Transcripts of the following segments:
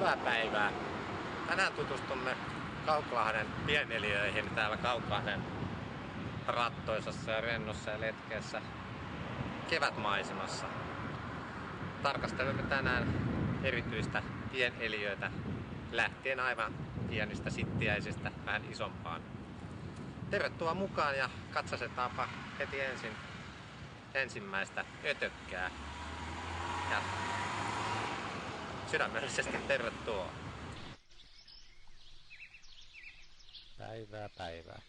Hyvää päivää. Tänään tutustumme Kauklahden pieneliöihin täällä Kauklahden rattoisassa ja rennossa ja letkeässä kevätmaisemassa. Tarkastelemme tänään erityistä pieneliöitä lähtien aivan pienistä sittiäisistä vähän isompaan. Tervetuloa mukaan ja katsasetaanpa heti ensimmäistä ötökkää. Ja sydämellisesti tervetuloa. Päivää.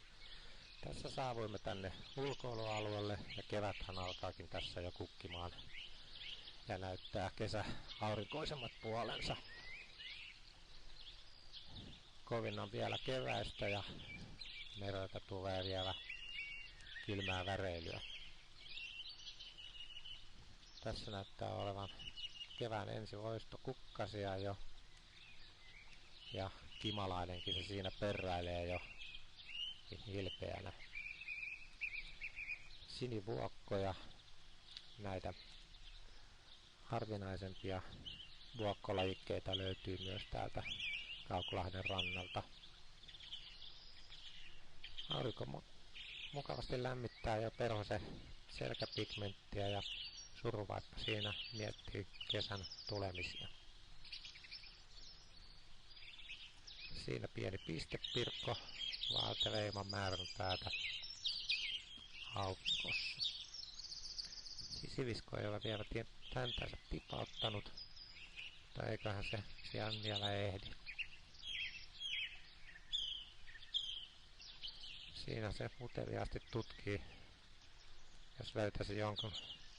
Tässä saavuimme tänne ulkoilualueelle ja keväthän alkaakin tässä jo kukkimaan ja näyttää kesä aurinkoisemmat puolensa. Kovin on vielä keväistä ja mereltä tulee vielä kylmää väreilyä. Tässä näyttää olevan kevään ensiloistokukkasia jo ja kimalainenkin se siinä perräilee jo hilpeänä. Sinivuokkoja, näitä harvinaisempia vuokkolajikkeita löytyy myös täältä Kauklahden rannalta. Aurinko mukavasti lämmittää jo perhosen selkäpigmenttiä ja suruvaippa siinä miettii kesän tulemisia. Siinä pieni pistepirkko vaeltelee ilman määränpäätä auringossa. Sisivisko ei ole vielä täntänsä tipauttanut, mutta eiköhän se siellä vielä ehdi. Siinä se uteliaasti tutkii, jos löytäisi jonkun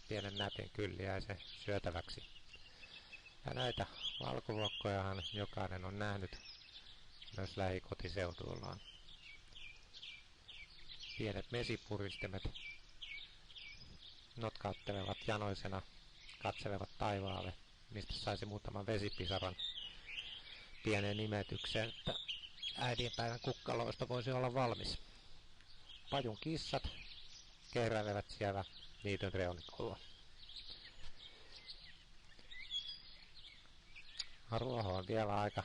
pienen näpin kylliäisen syötäväksi. Ja näitä valkovuokkojahan jokainen on nähnyt myös lähikotiseuduillaan. Pienet mesipuristimet notkauttelevat janoisena, katselevat taivaalle, mistä saisi muutaman vesipisaran pieneen imetykseen, että äidinpäivän kukkaloista voisi olla valmis. Pajun kissat keräilevät siellä niityn reunikolla. Ruoho on vielä aika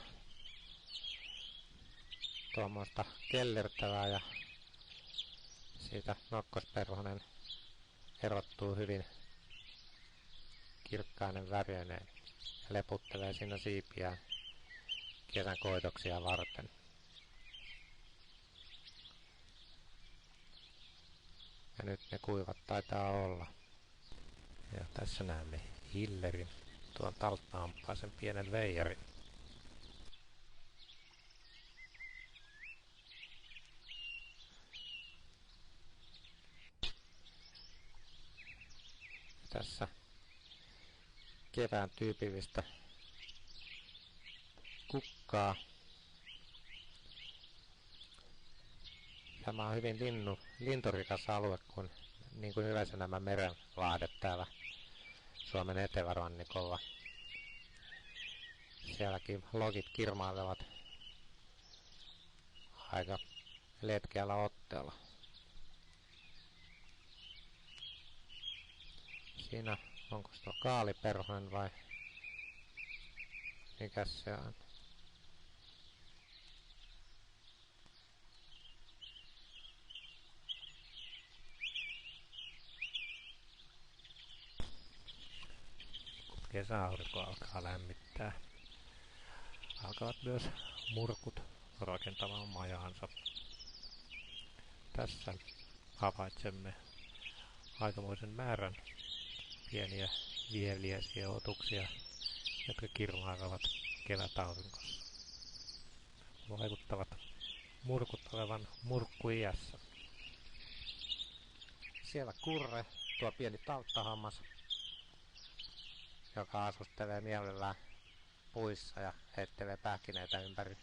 tuommoista kellertävää ja siitä nokkosperhonen erottuu hyvin kirkkainen värjöneen ja leputtelee siinä siipiään kesän koitoksia varten. Ja nyt ne kuivat taitaa olla. Ja tässä näemme hillerin, tuon talttaampaisen pienen veijarin. Tässä kevään tyypillistä kukkaa. Tämä on hyvin linturikas alue, kun niin kuin yleensä nämä merenlahdet täällä Suomen etelärannikolla. Sielläkin lokit kirmailevat aika letkeällä otteella. Siinä onko se tuo kaaliperhonen vai mikä se on? Kesäaurinko alkaa lämmittää. Alkavat myös murkut rakentamaan majaansa. Tässä havaitsemme aikamoisen määrän pieniä vieliäisiä otuksia, jotka kirmailevat kevätauringossa. Vaikuttavat murkut olevan murkkuiässä. Siellä kurre, tuo pieni talttahammas, joka asustelee mielellään puissa ja heittelee pähkinöitä ympäri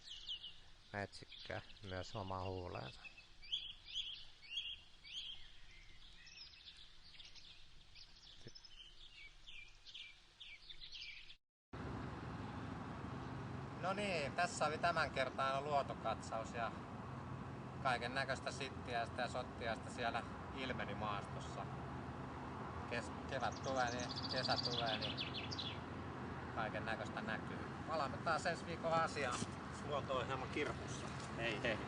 metsikköä myös omaan huuleensa. No niin, tässä oli tämänkertainen luotokatsaus ja kaiken näköistä sittiäistä ja sottiaista siellä ilmeni maastossa. Kevät tulee, niin kesä tulee, niin kaiken näköistä näkyy. Palamme taas ensi viikon asiaan. Luonto on hieman kirpussa. Hei hei.